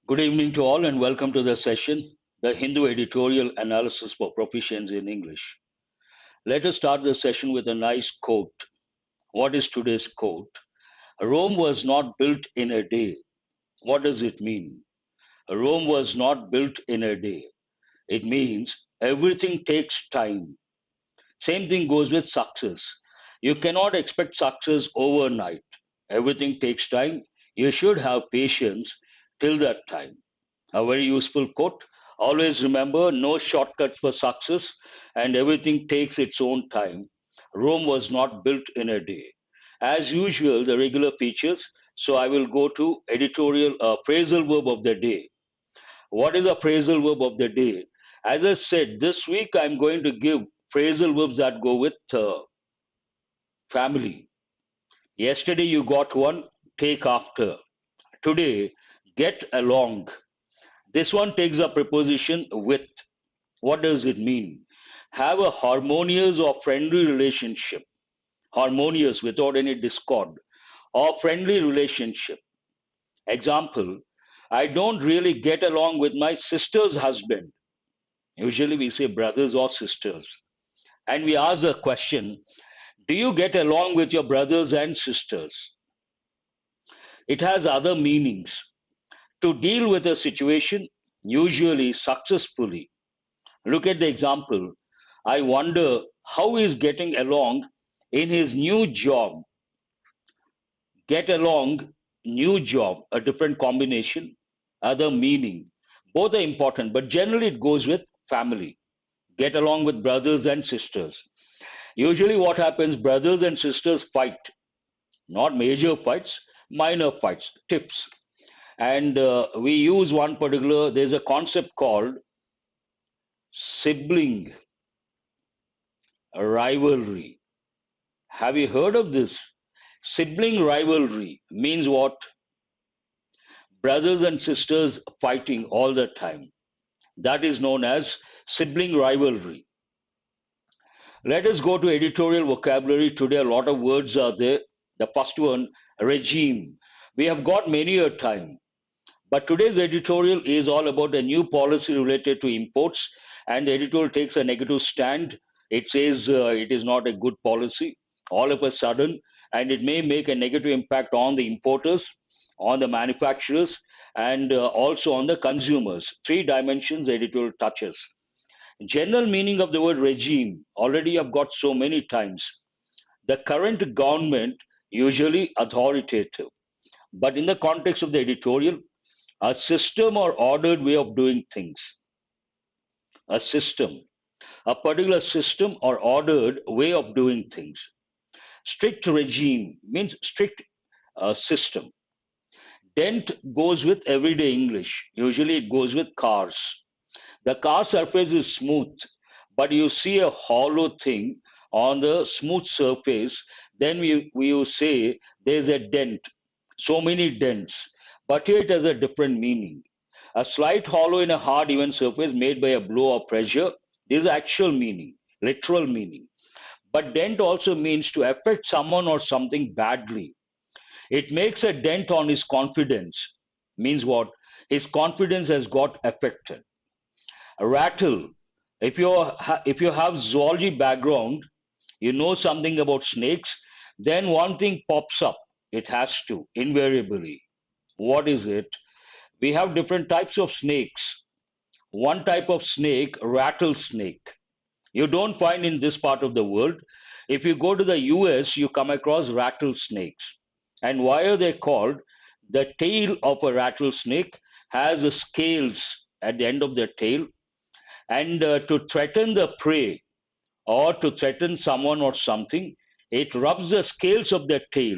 Good evening to all and welcome to the session, the Hindu Editorial Analysis for Proficiency in English. Let us start the session with a nice quote. What is today's quote? Rome was not built in a day. What does it mean? Rome was not built in a day. It means everything takes time. Same thing goes with success. You cannot expect success overnight. Everything takes time. You should have patience till that time. A very useful quote. Always remember no shortcuts for success, and everything takes its own time. Rome was not built in a day. As usual, the regular features. So I will go to editorial phrasal verb of the day. What is a phrasal verb of the day? As I said, this week I'm going to give phrasal verbs that go with family. Yesterday you got one, take after. Today, get along. This one takes a preposition with. What does it mean? Have a harmonious or friendly relationship. Harmonious without any discord or friendly relationship. Example, I don't really get along with my sister's husband. Usually we say brothers or sisters. And we ask the question, do you get along with your brothers and sisters? It has other meanings. To deal with a situation, usually successfully. Look at the example. I wonder how he's getting along in his new job. Get along, new job, a different combination, other meaning. Both are important, but generally it goes with family. Get along with brothers and sisters. Usually, what happens, brothers and sisters fight, not major fights, minor fights, tips. And we use one particular, there's a concept called sibling rivalry. Have you heard of this? Sibling rivalry means what? Brothers and sisters fighting all the time. That is known as sibling rivalry. Let us go to editorial vocabulary. Today, a lot of words are there. The first one, regime. We have got many a time. But today's editorial is all about a new policy related to imports, and the editorial takes a negative stand. It says it is not a good policy all of a sudden, and it may make a negative impact on the importers, on the manufacturers, and also on the consumers. Three dimensions the editorial touches. General meaning of the word regime already I've got so many times. The current government usually authoritative, but in the context of the editorial, a system or ordered way of doing things. A system, a particular system or ordered way of doing things. Strict regime means strict system. Dent goes with everyday English. Usually it goes with cars. The car surface is smooth, but you see a hollow thing on the smooth surface, then we say there's a dent. So many dents. But here it has a different meaning. A slight hollow in a hard even surface made by a blow of pressure. This is actual meaning, literal meaning. But dent also means to affect someone or something badly. It makes a dent on his confidence. Means what? His confidence has got affected. A rattle. If you have zoology background, you know something about snakes, then one thing pops up. It has to, invariably. What is it? We have different types of snakes. One type of snake, rattlesnake, you don't find in this part of the world. If you go to the US, you come across rattlesnakes. And why are they called? The tail of a rattlesnake has the scales at the end of the tail, and to threaten the prey or to threaten someone or something, it rubs the scales of the tail.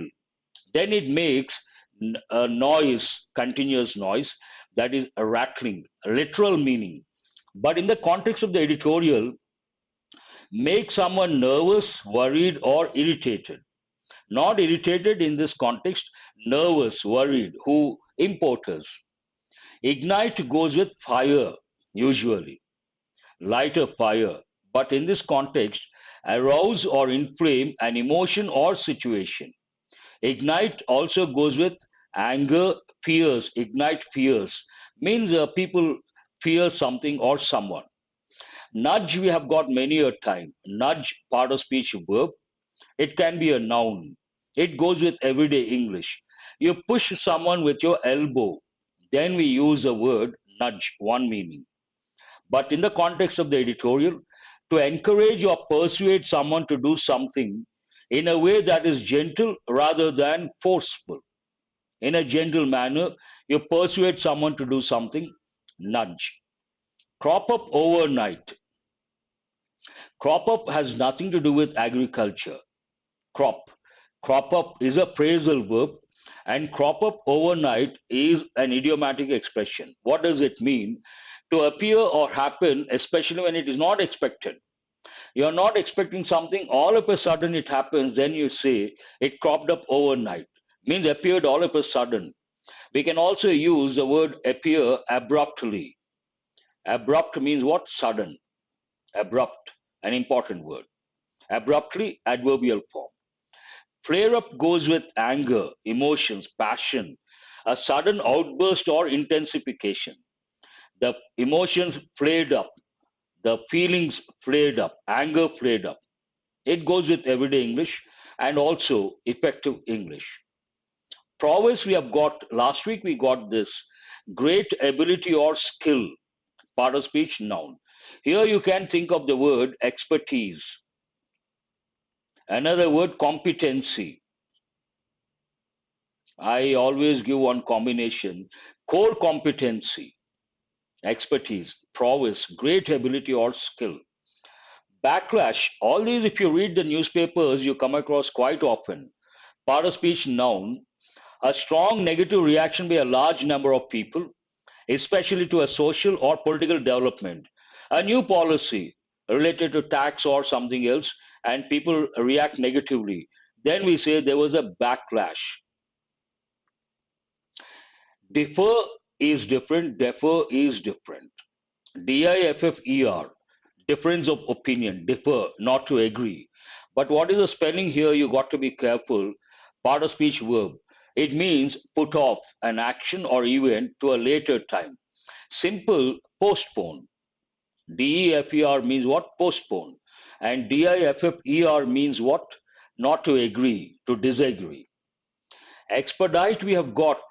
Then it makes a noise, continuous noise, that is a rattling, literal meaning. But in the context of the editorial, make someone nervous, worried, or irritated. Not irritated in this context, nervous, worried, who importers. Ignite goes with fire, usually, light a fire. But in this context, arouse or inflame an emotion or situation. Ignite also goes with anger, fears, ignite fears, means people fear something or someone. Nudge, we have got many a time. Nudge, part of speech verb. It can be a noun. It goes with everyday English. You push someone with your elbow. Then we use a word, nudge, one meaning. But in the context of the editorial, to encourage or persuade someone to do something in a way that is gentle rather than forceful. In a gentle manner, you persuade someone to do something, nudge. Crop up overnight. Crop up has nothing to do with agriculture. Crop. Crop up is a phrasal verb, and crop up overnight is an idiomatic expression. What does it mean? To appear or happen, especially when it is not expected. You're not expecting something, all of a sudden it happens, then you say it cropped up overnight. Means appeared all of a sudden. We can also use the word appear abruptly. Abrupt means what? Sudden. Abrupt, an important word. Abruptly, adverbial form. Flare up goes with anger, emotions, passion, a sudden outburst or intensification. The emotions flared up, the feelings flared up, anger flared up. It goes with everyday English and also effective English. Prowess, we have got, last week we got this great ability or skill, part of speech, noun. Here you can think of the word expertise, another word competency. I always give one combination, core competency, expertise, prowess, great ability or skill. Backlash, all these, if you read the newspapers, you come across quite often. Part of speech, noun, a strong negative reaction by a large number of people, especially to a social or political development, a new policy related to tax or something else, and people react negatively. Then we say there was a backlash. Differ is different, defer is different. DIFFER, difference of opinion, differ, not to agree. But what is the spelling here? You got to be careful. Part of speech verb. It means put off an action or event to a later time. Simple, postpone. DEFER means what? Postpone. And DIFFER means what? Not to agree, to disagree. Expedite, we have got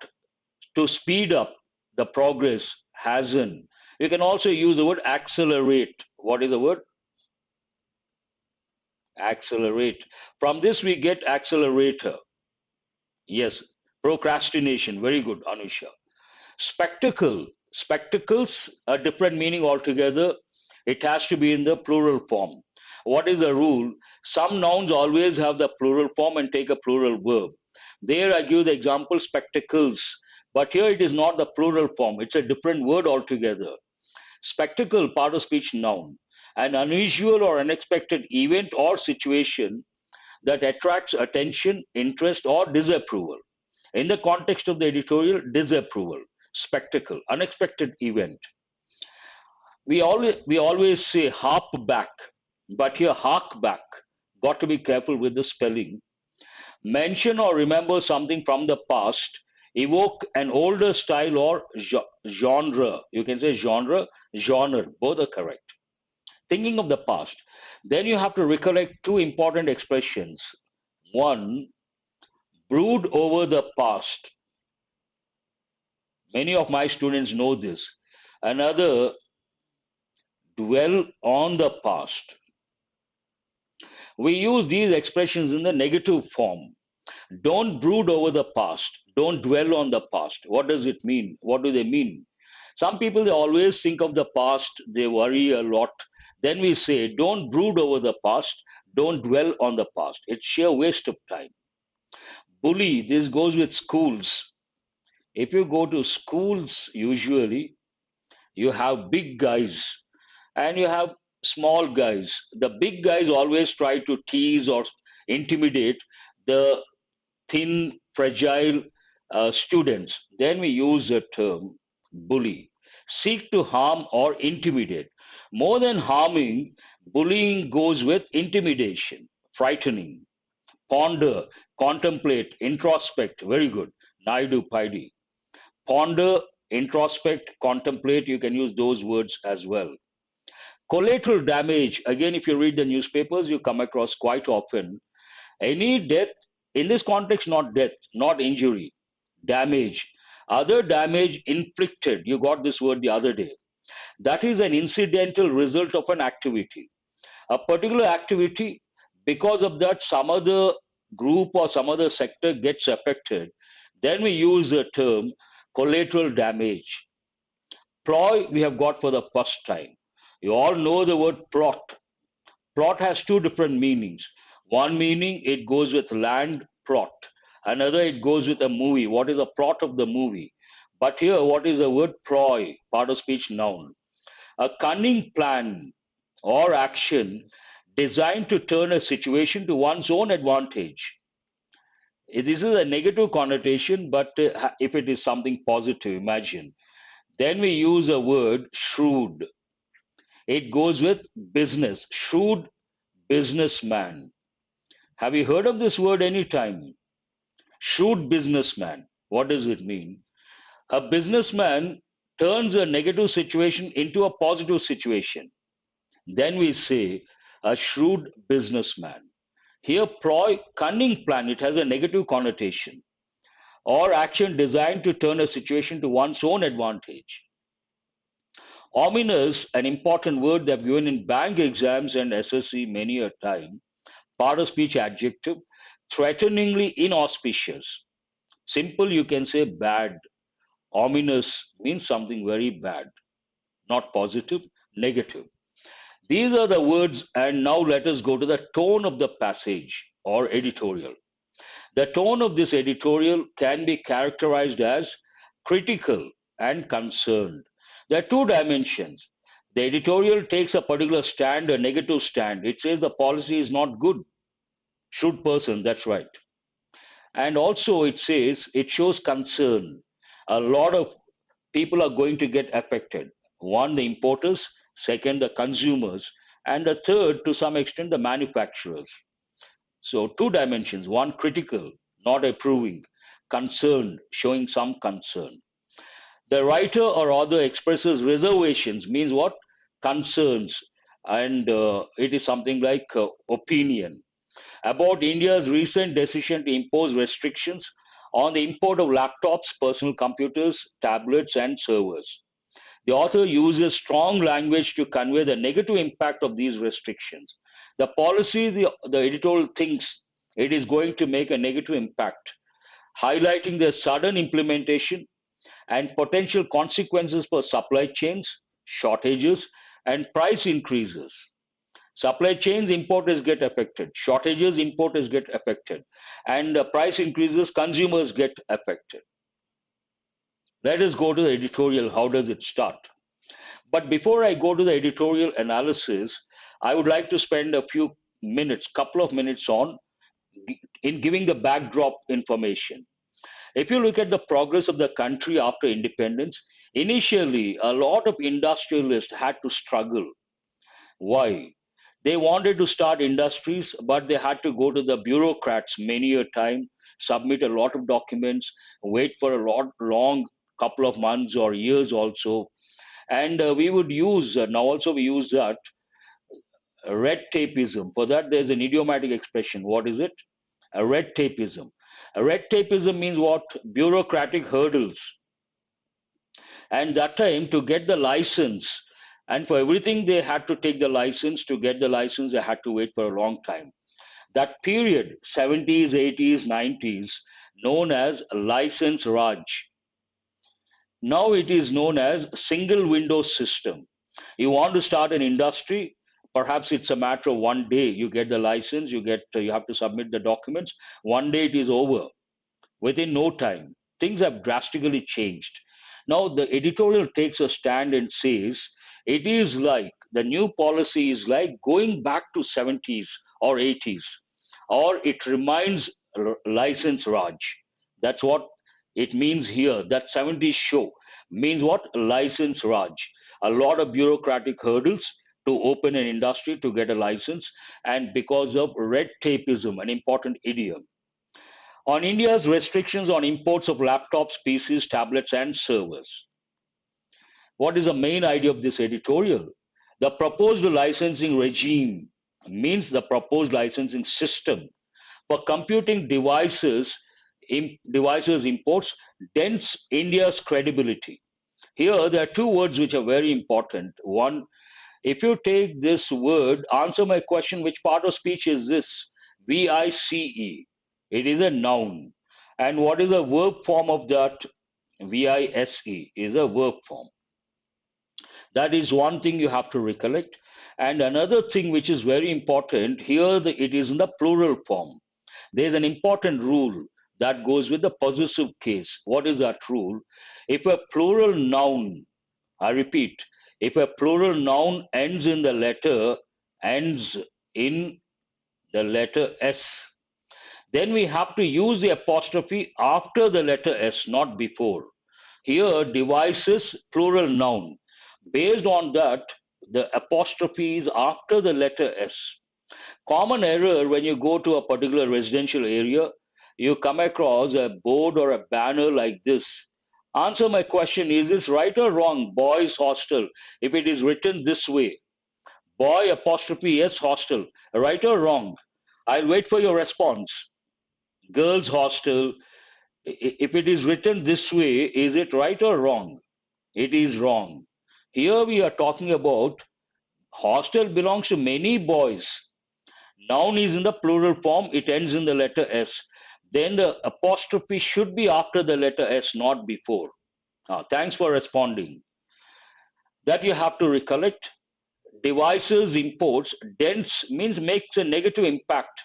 to speed up the progress, hasten. You can also use the word accelerate. What is the word? Accelerate. From this we get accelerator. Yes, procrastination. Very good, Anusha. Spectacle. Spectacles, a different meaning altogether. It has to be in the plural form. What is the rule? Some nouns always have the plural form and take a plural verb. There I give the example spectacles, but here it is not the plural form. It's a different word altogether. Spectacle, part of speech, noun. An unusual or unexpected event or situation that attracts attention, interest, or disapproval. In the context of the editorial, disapproval, spectacle, unexpected event. We always say harp back, but here hark back. Got to be careful with the spelling. Mention or remember something from the past. Evoke an older style or genre. You can say genre. Both are correct. Thinking of the past. Then you have to recollect two important expressions. One, brood over the past. Many of my students know this. Another, dwell on the past. We use these expressions in the negative form. Don't brood over the past. Don't dwell on the past. What does it mean? What do they mean? Some people, they always think of the past, they worry a lot. Then we say, don't brood over the past, don't dwell on the past. It's sheer waste of time. Bully, this goes with schools. If you go to schools, usually you have big guys and you have small guys. The big guys always try to tease or intimidate the thin, fragile students. Then we use the term bully. Seek to harm or intimidate. More than harming, bullying goes with intimidation, frightening. Ponder, contemplate, introspect. Very good. Naidu Paidi. Ponder, introspect, contemplate, you can use those words as well. Collateral damage, again, if you read the newspapers, you come across quite often any death, in this context, not death, not injury, damage, other damage inflicted. You got this word the other day. That is an incidental result of an activity. A particular activity, because of that, some other group or some other sector gets affected. Then we use the term collateral damage. Ploy, we have got for the first time. You all know the word plot. Plot has two different meanings. One meaning, it goes with land plot. Another, it goes with a movie. What is the plot of the movie? But here, what is the word ploy? Part of speech noun. A cunning plan or action designed to turn a situation to one's own advantage. This is a negative connotation, but if it is something positive, imagine. Then we use a word shrewd. It goes with business. Shrewd businessman. Have you heard of this word any time? Shrewd businessman. What does it mean? A businessman turns a negative situation into a positive situation. Then we say a shrewd businessman. Here, ploy, cunning plan, it has a negative connotation, or action designed to turn a situation to one's own advantage. Ominous, an important word they've given in bank exams and SSC many a time. Part of speech adjective, threateningly inauspicious. Simple, you can say bad. Ominous means something very bad, not positive, negative. These are the words, and now let us go to the tone of the passage or editorial. The tone of this editorial can be characterized as critical and concerned. There are two dimensions. The editorial takes a particular stand, a negative stand. It says the policy is not good. Should person, that's right. And also it says it shows concern. A lot of people are going to get affected. One, the importers, second, the consumers, and the third, to some extent, the manufacturers. So, two dimensions: one, critical, not approving, concerned, showing some concern. The writer or author expresses reservations, means what? Concerns, and it is something like opinion about India's recent decision to impose restrictions on the import of laptops, personal computers, tablets, and servers. The author uses strong language to convey the negative impact of these restrictions. The policy, the editorial thinks it is going to make a negative impact, highlighting the sudden implementation and potential consequences for supply chains, shortages, and price increases. Supply chains, importers get affected. Shortages, importers get affected. And price increases, consumers get affected. Let us go to the editorial. How does it start? But before I go to the editorial analysis, I would like to spend a few minutes, couple of minutes on in giving the backdrop information. If you look at the progress of the country after independence, initially a lot of industrialists had to struggle. Why? They wanted to start industries, but they had to go to the bureaucrats many a time, submit a lot of documents, wait for a long couple of months or years also. And we would use, now also we use that, red tapeism. For that, there's an idiomatic expression. What is it? A red tapeism. A red tapeism means what? Bureaucratic hurdles. And that time to get the license, and for everything they had to take the license. To get the license, they had to wait for a long time. That period, 70s, 80s, 90s, known as license Raj. Now it is known as single window system. You want to start an industry, perhaps it's a matter of one day. You get the license, you have to submit the documents. One day it is over. Within no time, things have drastically changed. Now, the editorial takes a stand and says it is like the new policy is like going back to 70s or 80s, or it reminds license Raj. That's what it means here. That 70s show means what? License Raj. A lot of bureaucratic hurdles to open an industry, to get a license, and because of red tapeism, an important idiom. On India's restrictions on imports of laptops, PCs, tablets, and servers. What is the main idea of this editorial? The proposed licensing regime means the proposed licensing system for computing devices imports dents India's credibility. Here, there are two words which are very important. One, if you take this word, answer my question, which part of speech is this? VICE. It is a noun. And what is the verb form of that? VISE is a verb form. That is one thing you have to recollect. And another thing which is very important here, it is in the plural form. There is an important rule that goes with the possessive case. What is that rule? If a plural noun, I repeat, if a plural noun ends in the letter S, then we have to use the apostrophe after the letter S, not before. Here, devices, plural noun. Based on that, the apostrophe is after the letter S. Common error when you go to a particular residential area, you come across a board or a banner like this. Answer my question, is this right or wrong? Boys hostel. If it is written this way, boy apostrophe S hostel, right or wrong? I'll wait for your response. Girls hostel. If it is written this way, is it right or wrong? It is wrong. Here we are talking about hostel belongs to many boys. Noun is in the plural form, it ends in the letter S. Then the apostrophe should be after the letter S, not before. Thanks for responding. That you have to recollect. Devices imports, dents means makes a negative impact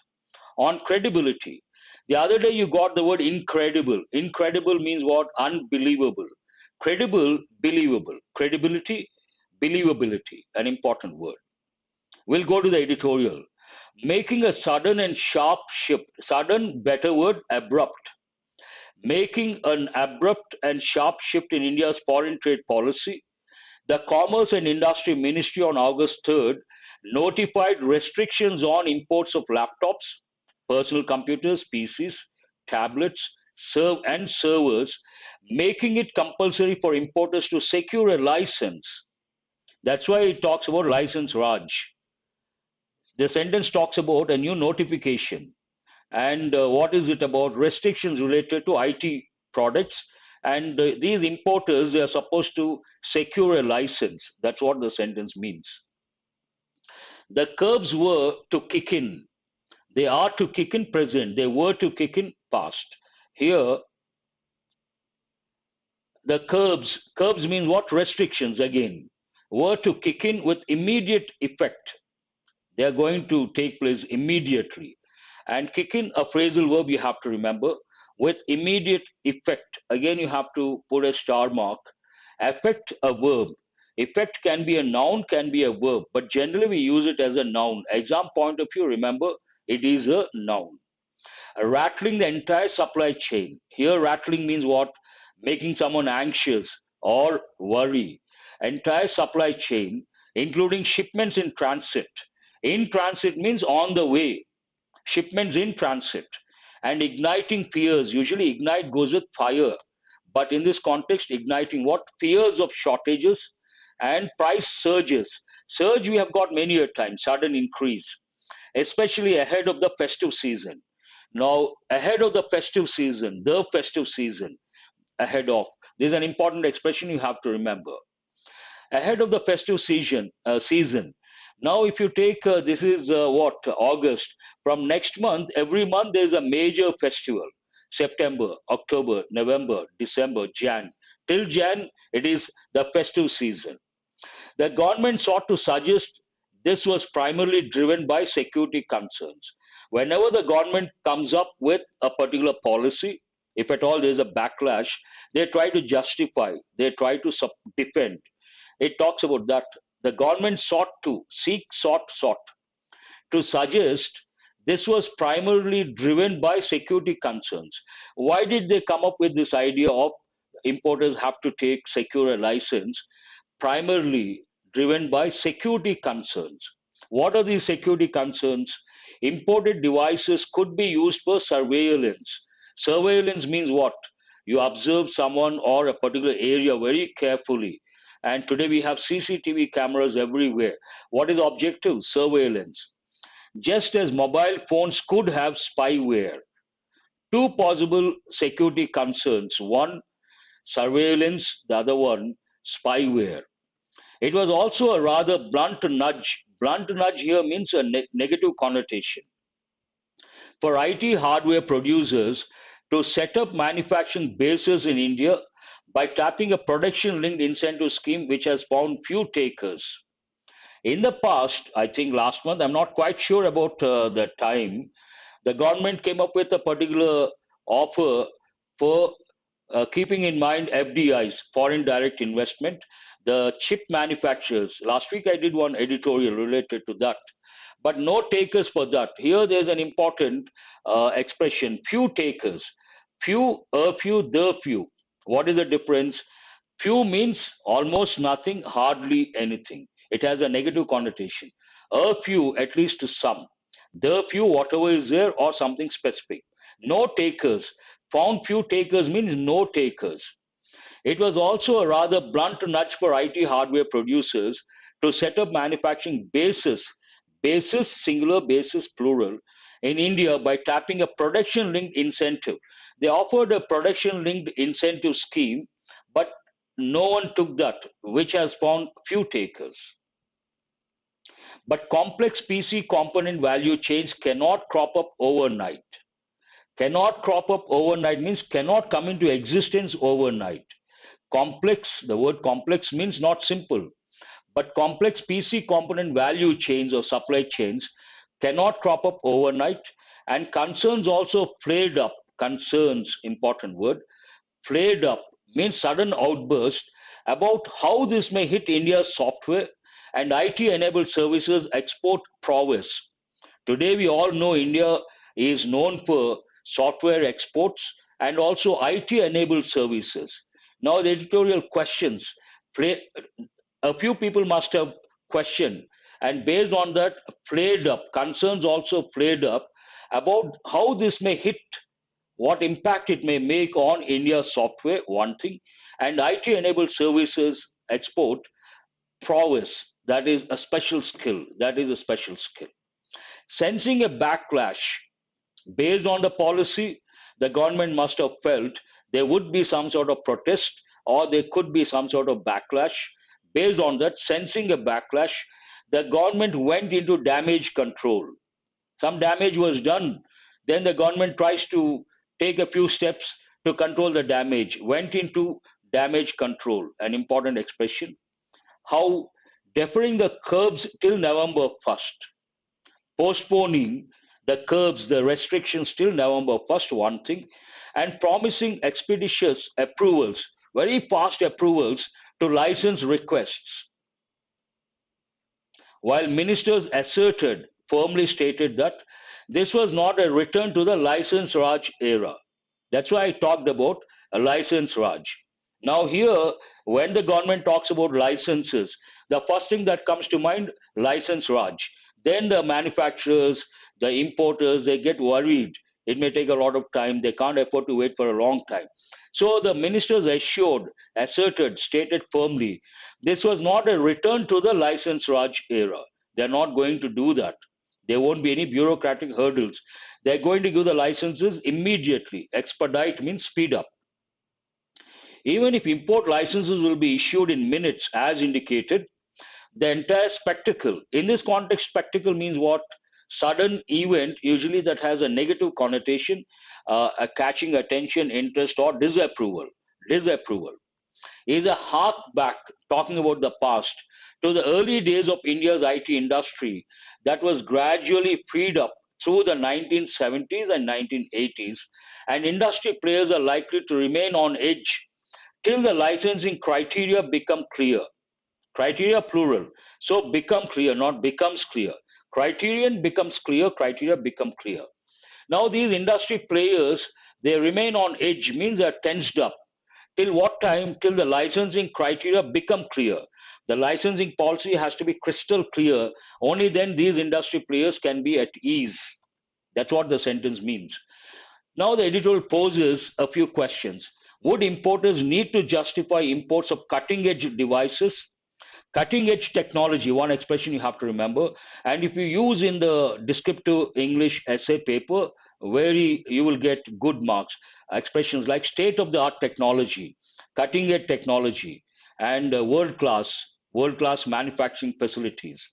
on credibility. The other day you got the word incredible. Incredible means what? Unbelievable. Credible, believable. Credibility, believability, an important word. We'll go to the editorial. Making a sudden and sharp shift. Sudden, better word, abrupt. Making an abrupt and sharp shift in India's foreign trade policy. The Commerce and Industry Ministry on August 3rd notified restrictions on imports of laptops, personal computers, PCs, tablets, and servers, making it compulsory for importers to secure a license. That's why it talks about license Raj. The sentence talks about a new notification. And what is it about? Restrictions related to IT products. And these importers, they are supposed to secure a license. That's what the sentence means. The curbs were to kick in. They are to kick in present. They were to kick in past. Here, the curbs means what? Restrictions again. Were to kick in with immediate effect. They are going to take place immediately. And kick in, a phrasal verb you have to remember, with immediate effect. Again, you have to put a star mark. Affect, a verb. Effect can be a noun, can be a verb, but generally we use it as a noun. Exam point of view, remember, it is a noun. Rattling the entire supply chain. Here, rattling means what? Making someone anxious or worry. Entire supply chain, including shipments in transit. In transit means on the way. Shipments in transit. And igniting fears. Usually, ignite goes with fire. But in this context, igniting what? Fears of shortages and price surges. Surge we have got many a time, sudden increase, especially ahead of the festive season. Now, ahead of the festive season, ahead of, there's an important expression you have to remember. Ahead of the festive season. Now, if you take this is what August. From next month, every month there's a major festival. September, October, November, December, Jan. Till Jan, it is the festive season. The government sought to suggest this was primarily driven by security concerns. Whenever the government comes up with a particular policy, if at all there's a backlash, they try to justify, they try to defend. It talks about that. The government sought to suggest this was primarily driven by security concerns. Why did they come up with this idea of importers have to secure a license? Primarily driven by security concerns. What are these security concerns? Imported devices could be used for surveillance. Surveillance means what? You observe someone or a particular area very carefully. And today we have CCTV cameras everywhere. What is the objective? Surveillance. Just as mobile phones could have spyware, two possible security concerns: one, surveillance; the other one, spyware. It was also a rather blunt nudge. Blunt nudge here means a negative connotation for IT hardware producers to set up manufacturing bases in India by tapping a production linked incentive scheme which has found few takers. In the past, I think last month, I'm not quite sure about the time, the government came up with a particular offer for keeping in mind FDIs, foreign direct investment, the chip manufacturers. Last week I did one editorial related to that, but no takers for that. Here there's an important expression: few takers. Few, a few, the few. What is the difference? Few means almost nothing, hardly anything. It has a negative connotation. A few, at least to some. The few, whatever is there, or something specific. No takers. Found few takers means no takers. It was also a rather blunt nudge for IT hardware producers to set up manufacturing bases singular, bases plural, in India by tapping a production linked incentive. They offered a production linked incentive scheme, but no one took that, which has found few takers. But complex PC component value chains cannot crop up overnight. Cannot crop up overnight means cannot come into existence overnight. Complex, the word complex means not simple, but complex PC component value chains or supply chains cannot crop up overnight, and concerns also flared up. Concerns, important word. Flared up means sudden outburst about how this may hit India's software and IT enabled services export prowess. Today, we all know India is known for software exports and also IT enabled services. Now, the editorial questions, a few people must have questioned, and based on that, flared up, concerns also flared up about how this may hit, what impact it may make on India's software, one thing, and IT enabled services export prowess, that is a special skill. That is a special skill. Sensing a backlash based on the policy, the government must have felt there would be some sort of protest or there could be some sort of backlash. Based on that, sensing a backlash, the government went into damage control. Some damage was done. Then the government tries to take a few steps to control the damage, went into damage control, an important expression. How deferring the curbs till November 1st, postponing the curbs, the restrictions till November 1st, one thing, and promising expeditious approvals, very fast approvals to license requests. While ministers asserted, firmly stated that this was not a return to the license Raj era. That's why I talked about a license Raj. Now, here, when the government talks about licenses, the first thing that comes to mind, license Raj. Then the manufacturers, the importers, they get worried. It may take a lot of time. They can't afford to wait for a long time. So the ministers asserted, stated firmly, this was not a return to the license Raj era. They're not going to do that. There won't be any bureaucratic hurdles. They're going to give the licenses immediately. Expedite means speed up. Even if import licenses will be issued in minutes as indicated, the entire spectacle, in this context, spectacle means what? Sudden event, usually that has a negative connotation, a catching attention, interest, or disapproval. Disapproval is a hark back, talking about the past, to the early days of India's IT industry that was gradually freed up through the 1970s and 1980s, and industry players are likely to remain on edge till the licensing criteria become clear. Criteria plural. So become clear, not becomes clear. Criterion becomes clear, criteria become clear. Now these industry players, they remain on edge, means they're tensed up. Till what time? Till the licensing criteria become clear. The licensing policy has to be crystal clear. Only then these industry players can be at ease. That's what the sentence means. Now the editorial poses a few questions. Would importers need to justify imports of cutting edge devices? Cutting edge technology, one expression you have to remember. And if you use in the descriptive English essay paper, you will get good marks. Expressions like state of the art technology, cutting edge technology, and world class manufacturing facilities.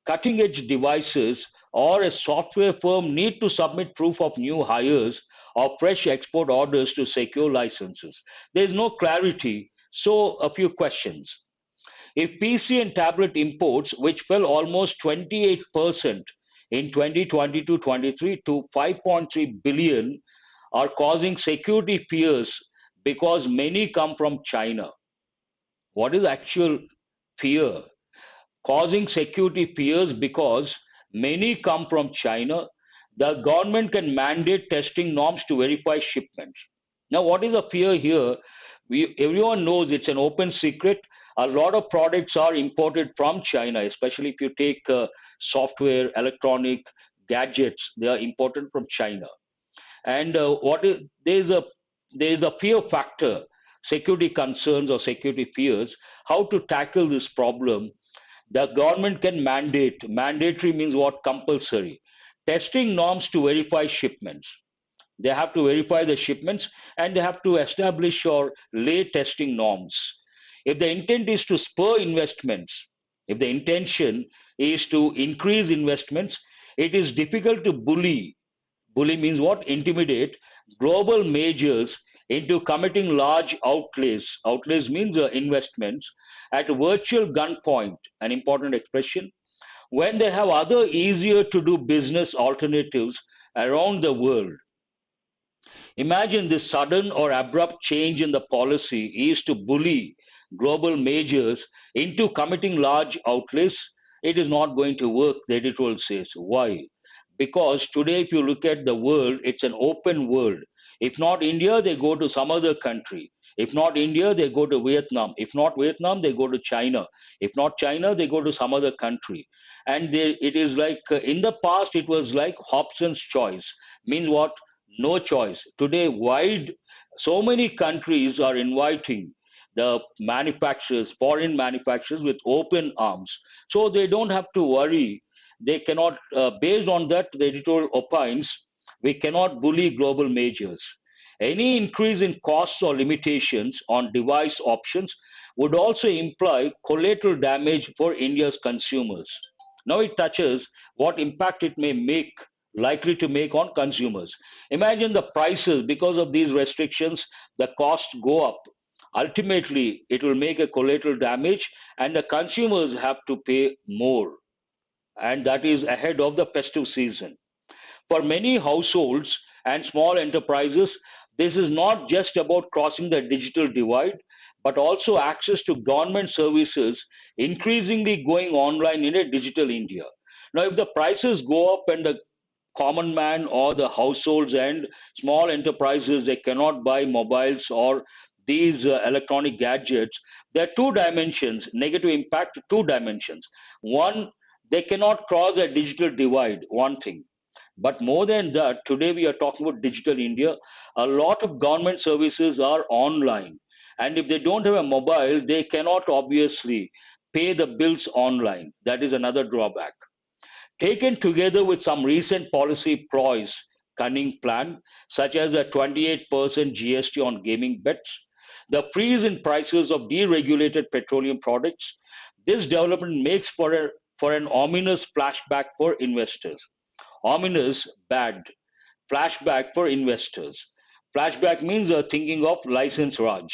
Cutting edge devices or a software firm need to submit proof of new hires or fresh export orders to secure licenses. There is no clarity, so a few questions. If PC and tablet imports, which fell almost 28% in 2022-23 to 5.3 billion, are causing security fears because many come from China. What is actual fear? Causing security fears because many come from China. The government can mandate testing norms to verify shipments. Now, what is the fear here? Everyone knows it's an open secret. A lot of products are imported from China, especially if you take software, electronic gadgets, they are imported from China. And what is there is a fear factor, security concerns or security fears. How to tackle this problem? The government can mandate. Mandatory means what? Compulsory. Testing norms to verify shipments. They have to verify the shipments and they have to establish or lay testing norms. If the intent is to spur investments, if the intention is to increase investments, it is difficult to bully. Bully means what? Intimidate global majors into committing large outlays. Outlays means investments at virtual gunpoint, an important expression, when they have other easier to do business alternatives around the world. Imagine this sudden or abrupt change in the policy is to bully global majors into committing large outlays. It is not going to work, the editorial says. Why? Because today, if you look at the world, it's an open world. If not India, they go to some other country. If not India, they go to Vietnam. If not Vietnam, they go to China. If not China, they go to some other country. And it is like in the past, it was like Hobson's choice. Means what? No choice. Today, so many countries are inviting the manufacturers, foreign manufacturers, with open arms. So they don't have to worry. They cannot, based on that, the editorial opines, we cannot bully global majors. Any increase in costs or limitations on device options would also imply collateral damage for India's consumers. Now it touches what impact it may make, likely to make on consumers. Imagine the prices, because of these restrictions, the costs go up. Ultimately, it will make a collateral damage, and the consumers have to pay more, and that is ahead of the festive season. For many households and small enterprises, this is not just about crossing the digital divide, but also access to government services increasingly going online in a digital India. Now, if the prices go up and the common man or the households and small enterprises, they cannot buy mobiles or these electronic gadgets, there are two dimensions, negative impact, two dimensions. One, they cannot cross a digital divide, one thing. But more than that, today we are talking about digital India. A lot of government services are online. And if they don't have a mobile, they cannot obviously pay the bills online. That is another drawback. Taken together with some recent policy ploys, cunning plan, such as a 28% GST on gaming bets, the freeze in prices of deregulated petroleum products, this development makes for an ominous flashback for investors. Ominous, bad. Flashback for investors. Flashback means thinking of license Raj.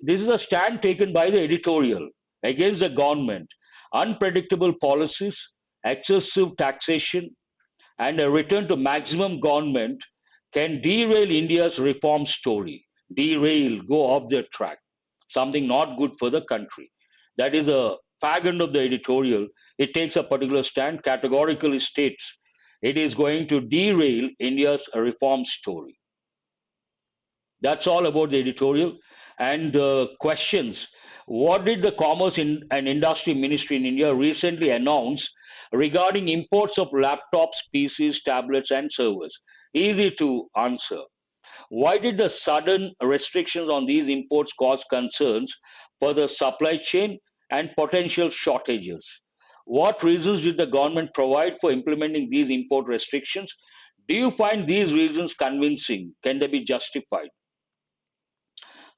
This is a stand taken by the editorial against the government. Unpredictable policies, excessive taxation, and a return to maximum government can derail India's reform story. Derail, go off the track. Something not good for the country. That is a fag end of the editorial. It takes a particular stand, categorically states it is going to derail India's reform story. That's all about the editorial. And questions. What did the and Industry Ministry in India recently announce regarding imports of laptops, PCs, tablets, and servers? Easy to answer. Why did the sudden restrictions on these imports cause concerns for the supply chain and potential shortages? What reasons did the government provide for implementing these import restrictions? Do you find these reasons convincing? Can they be justified?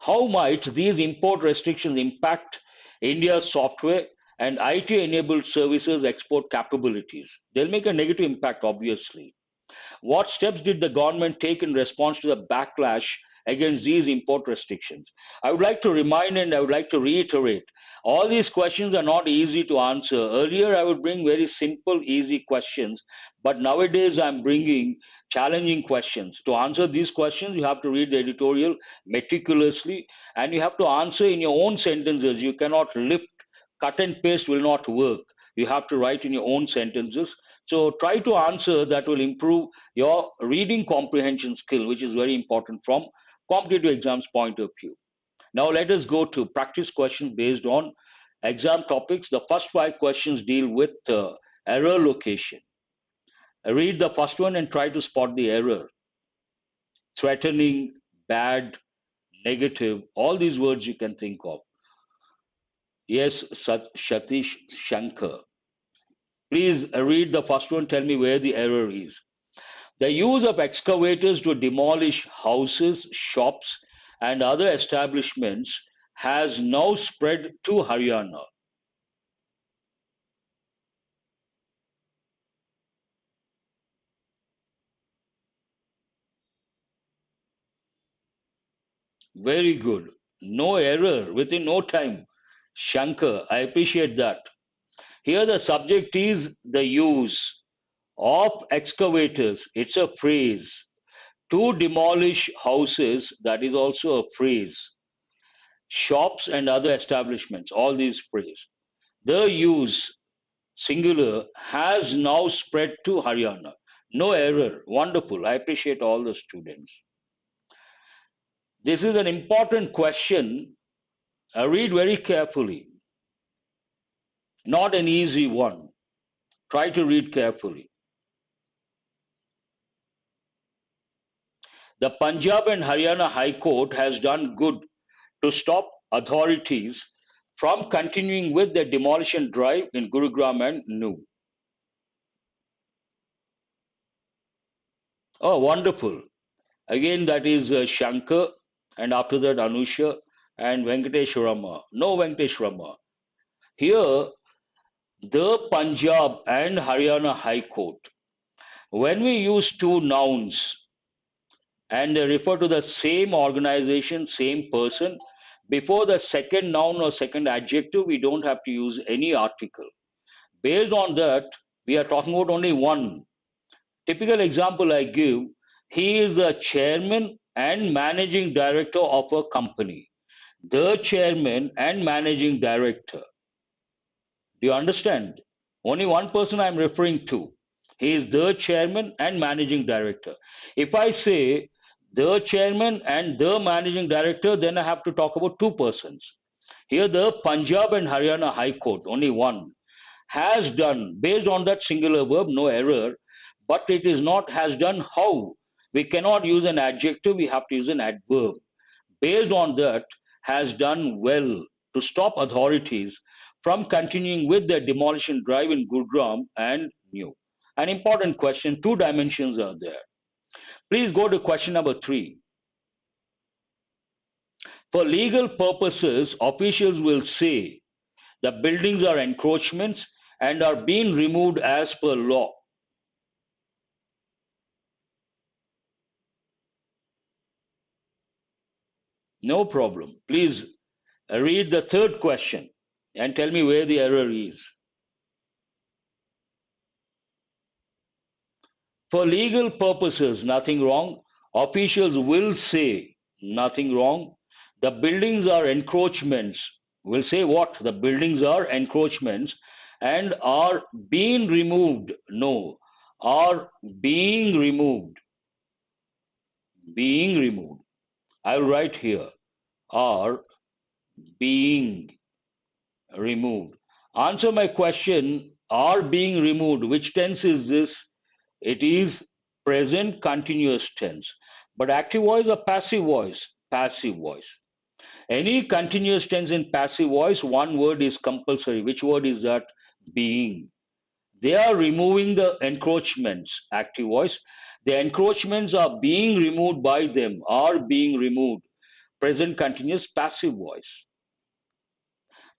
How might these import restrictions impact India's software and IT enabled services export capabilities? They'll make a negative impact, obviously. What steps did the government take in response to the backlash against these import restrictions? I would like to remind and I would like to reiterate all these questions are not easy to answer. Earlier, I would bring very simple, easy questions, but nowadays I'm bringing challenging questions. To answer these questions, you have to read the editorial meticulously and you have to answer in your own sentences. You cannot lift, cut and paste will not work. You have to write in your own sentences. So try to answer that will improve your reading comprehension skill, which is very important from competitive exams point of view. Now let us go to practice questions based on exam topics. The first five questions deal with error location. Read the first one and try to spot the error. Threatening, bad, negative, all these words you can think of. Yes, Satish Shankar. Please read the first one. Tell me where the error is. The use of excavators to demolish houses, shops, and other establishments has now spread to Haryana. Very good. No error within no time. Shankar, I appreciate that. Here the subject is the use of excavators. It's a phrase. To demolish houses, that is also a phrase. Shops and other establishments, all these phrases. The use singular has now spread to Haryana. No error. Wonderful. I appreciate all the students. This is an important question. Read very carefully. Not an easy one. Try to read carefully. The Punjab and Haryana High Court has done good to stop authorities from continuing with their demolition drive in Gurugram and New. Oh, wonderful. Again, that is Shankar, and after that, Anusha and Venkatesh Rama. No Venkatesh Rama. Here, the Punjab and Haryana High Court. When we use two nouns and they refer to the same organization, same person, before the second noun or second adjective, we don't have to use any article. Based on that, we are talking about only one. Typical example I give, he is the chairman and managing director of a company. The chairman and managing director. Do you understand? Only one person I'm referring to. He is the chairman and managing director. If I say the chairman and the managing director, then I have to talk about two persons. Here, the Punjab and Haryana High Court, only one, has done, based on that singular verb, no error, but it is not has done how. We cannot use an adjective, we have to use an adverb. Based on that, has done well to stop authorities from continuing with their demolition drive in Gurugram and New. An important question, two dimensions are there. Please go to question number 3. For legal purposes, officials will say the buildings are encroachments and are being removed as per law. No problem. Please read the third question and tell me where the error is. For legal purposes, nothing wrong. Officials will say nothing wrong. The buildings are encroachments. Will say what? The buildings are encroachments and are being removed. No, are being removed. Being removed. I'll write here. Are being removed. Answer my question. Are being removed. Which tense is this? It is present continuous tense. But active voice or passive voice? Passive voice. Any continuous tense in passive voice, one word is compulsory. Which word is that? Being. They are removing the encroachments, active voice. The encroachments are being removed by them, are being removed. Present continuous passive voice.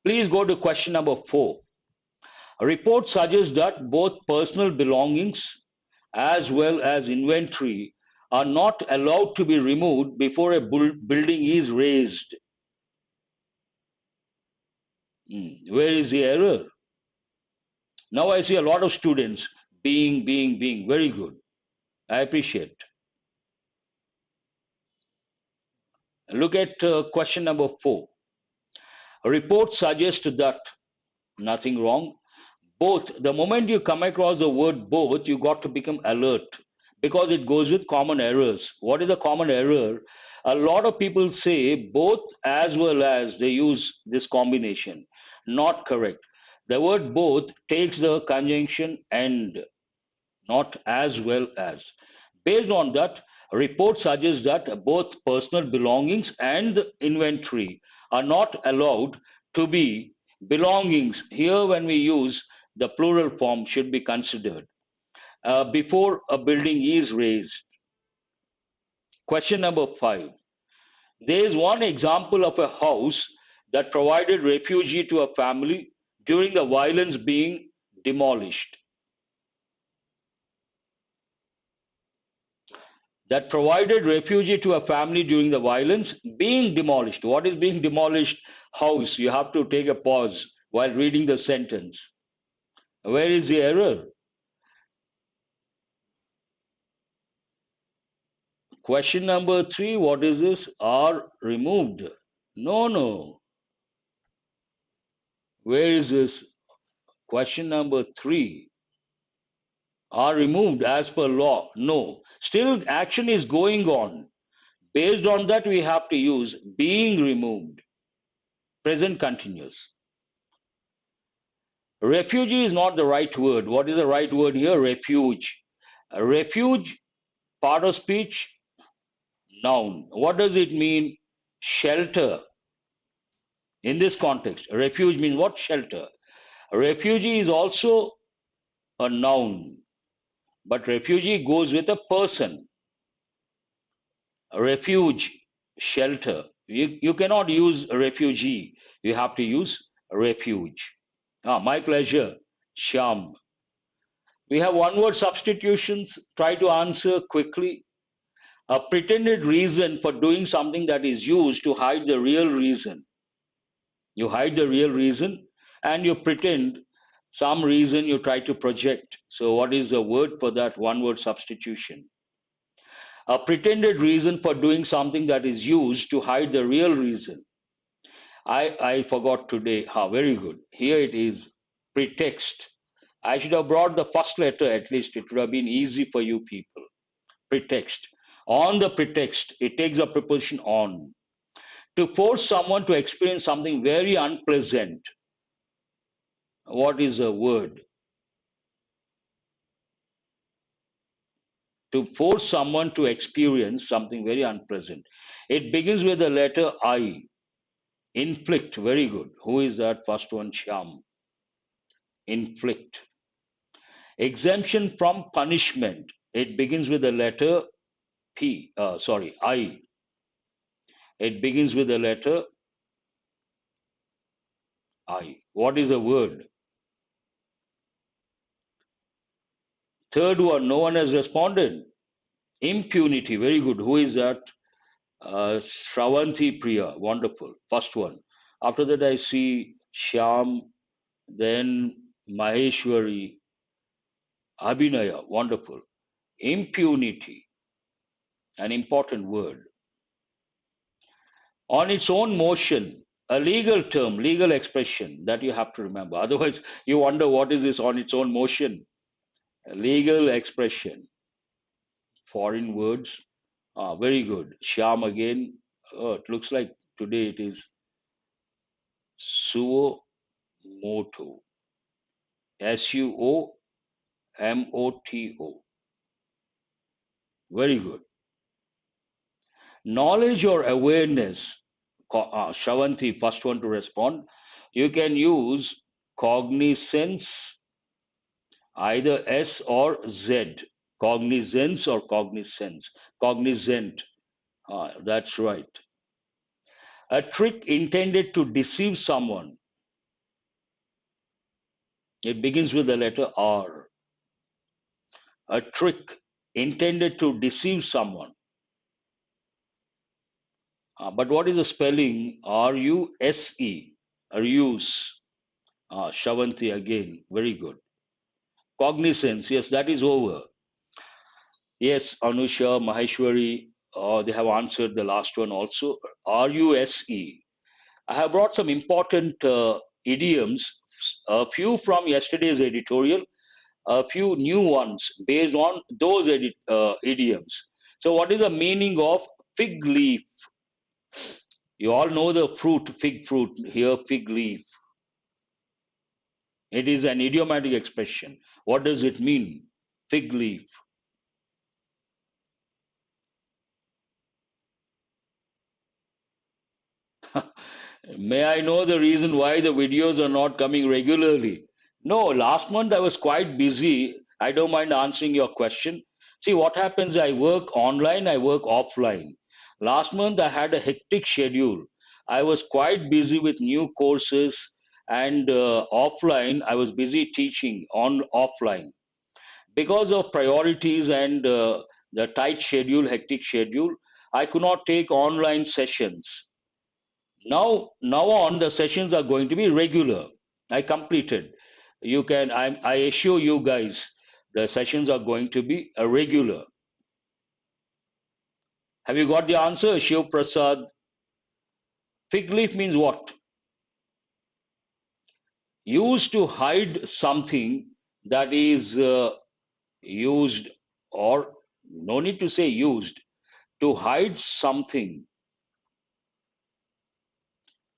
Please go to question number 4. A report suggests that both personal belongings as well as inventory are not allowed to be removed before a building is raised. Where is the error? Now I see a lot of students being. Very good. I appreciate. Look at question number 4. A report suggests that nothing wrong. Both, the moment you come across the word both, you got to become alert because it goes with common errors. What is the common error? A lot of people say both as well as, they use this combination. Not correct. The word both takes the conjunction and, not as well as. Based on that, a report suggests that both personal belongings and inventory are not allowed to be belongings. Here, when we use the plural form, should be considered before a building is raised. Question number 5. There is one example of a house that provided refuge to a family during the violence being demolished. That provided refuge to a family during the violence being demolished. What is being demolished? House. You have to take a pause while reading the sentence. Where is the error? Question number 3. What is this? Are removed. No, no. Where is this? Question number 3. Are removed as per law. No. Still action is going on. Based on that, we have to use being removed. Present continuous. Refugee is not the right word. What is the right word here? Refuge. A refuge, part of speech, noun. What does it mean? Shelter. In this context, refuge means what? Shelter. A refugee is also a noun, but refugee goes with a person. A refuge, shelter. You cannot use refugee. You have to use refuge. My pleasure. Sham. We have one word substitutions. Try to answer quickly. A pretended reason for doing something that is used to hide the real reason. You hide the real reason and you pretend some reason you try to project. So, what is the word for that? One word substitution. A pretended reason for doing something that is used to hide the real reason. I forgot today. Very good. Here it is. Pretext. I should have brought the first letter at least. It would have been easy for you people. Pretext. On the pretext, it takes a preposition on. To force someone to experience something very unpleasant. What is the word? To force someone to experience something very unpleasant. It begins with the letter I. Inflict. Very good. Who is that first one? Sham. Inflict. Exemption from punishment. It begins with the letter I. It begins with the letter I. What is the word? Third one, no one has responded. Impunity. Very good. Who is that? Shravanti Priya. Wonderful. First one. After that, I see Shyam, then Maheshwari, Abhinaya. Wonderful. Impunity. An important word. On its own motion, a legal term, legal expression that you have to remember. Otherwise, you wonder what is this on its own motion? A legal expression. Foreign words. Very good. Shyam again. It looks like today it is suo moto. SUOMOTO. Very good. Knowledge or awareness, Shravanti, first one to respond. You can use cognizance, either S or Z. Cognizance or cognizance. Cognizant. That's right. A trick intended to deceive someone. It begins with the letter R. A trick intended to deceive someone. But what is the spelling? R-U-S-E. Ruse. Shravanti again. Very good. Cognizance. Yes, that is over. Yes, Anusha, Maheshwari, they have answered the last one also. R-U-S-E. I have brought some important idioms, a few from yesterday's editorial, a few new ones based on those idioms. So, what is the meaning of fig leaf? You all know the fruit, fig fruit, here fig leaf. It is an idiomatic expression. What does it mean? Fig leaf. May I know the reason why the videos are not coming regularly? No, last month I was quite busy. I don't mind answering your question. See, what happens, I work online, I work offline. Last month I had a hectic schedule. I was quite busy with new courses, and offline I was busy teaching on offline. Because of priorities and the tight schedule, hectic schedule, I could not take online sessions. Now on, the sessions are going to be regular. I completed. I assure you guys, the sessions are going to be a regular. Have you got the answer, Shiv Prasad? Fig leaf means what? Used to hide something that is used, or no need to say used, to hide something,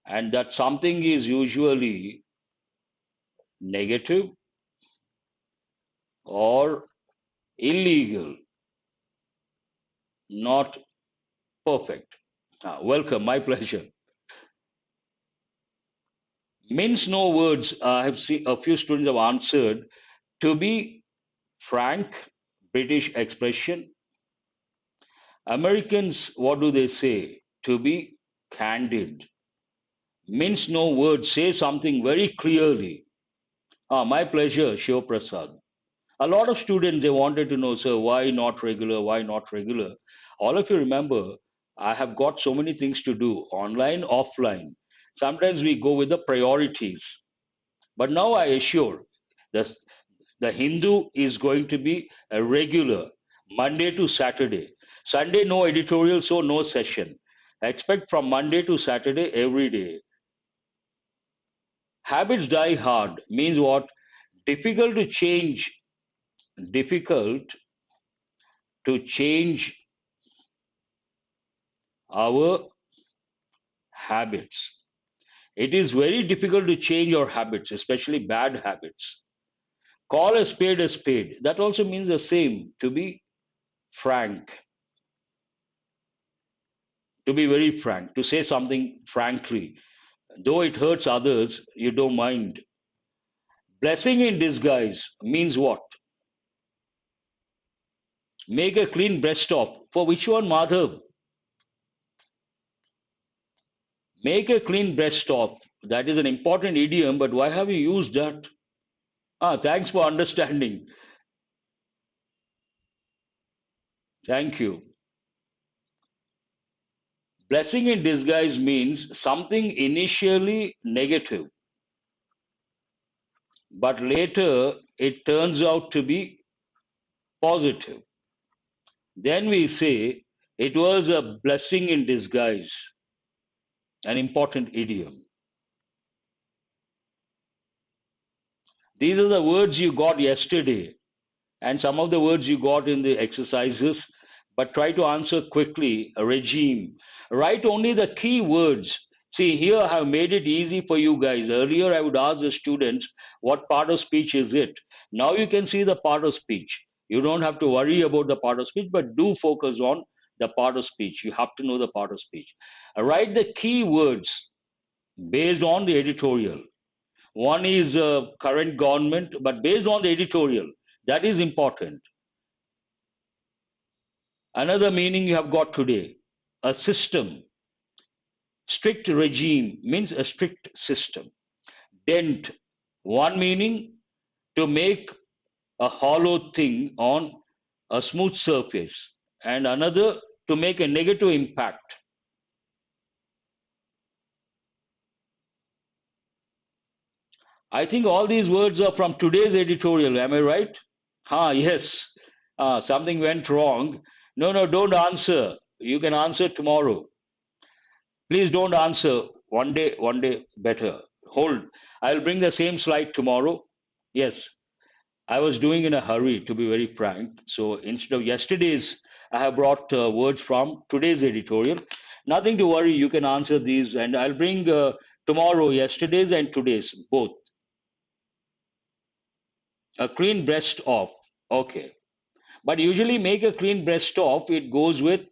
and that something is usually negative or illegal, not perfect. Welcome, my pleasure. Means no words. I have seen a few students have answered. To be frank, British expression. Americans, what do they say? To be candid. Means no words. Say something very clearly. My pleasure, Shiv Prasad. A lot of students, they wanted to know, sir, why not regular? Why not regular? All of you remember, I have got so many things to do, online, offline. Sometimes we go with the priorities. But now I assure, the, the Hindu is going to be a regular, Monday to Saturday. Sunday, no editorial, so no session. Expect from Monday to Saturday every day. Habits die hard means what? Difficult to change, difficult to change our habits. It is very difficult to change your habits, especially bad habits. Call a spade a spade. That also means the same, to be frank, to be very frank, to say something frankly. Though it hurts others, you don't mind. Blessing in disguise means what? Make a clean breast of. For which one, Madhav? Make a clean breast of. That is an important idiom, but why have you used that? Thanks for understanding. Thank you. Blessing in disguise means something initially negative, but later it turns out to be positive. Then we say it was a blessing in disguise, an important idiom. These are the words you got yesterday, and some of the words you got in the exercises, but try to answer quickly. A regime. Write only the key words. See, here I have made it easy for you guys. Earlier, I would ask the students, what part of speech is it? Now you can see the part of speech. You don't have to worry about the part of speech, but do focus on the part of speech. You have to know the part of speech. Write the key words based on the editorial. One is current government, but based on the editorial. That is important. Another meaning you have got today, a system. Strict regime means a strict system. Dent, one meaning, to make a hollow thing on a smooth surface, and another, to make a negative impact. I think all these words are from today's editorial. Am I right? Yes. Something went wrong. No, no, don't answer. You can answer tomorrow. Please don't answer. One day better. Hold. I'll bring the same slide tomorrow. Yes. I was doing in a hurry, to be very frank. So instead of yesterday's, I have brought words from today's editorial. Nothing to worry. You can answer these, and I'll bring tomorrow yesterday's and today's both. A clean breast off. Okay. But usually make a clean breast off. It goes with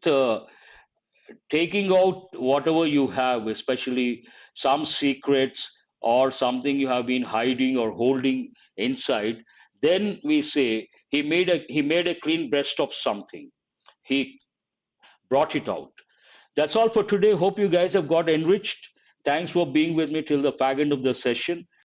taking out whatever you have, especially some secrets or something you have been hiding or holding inside. Then we say he made a clean breast of something. He brought it out. That's all for today. Hope you guys have got enriched. Thanks for being with me till the fag end of the session.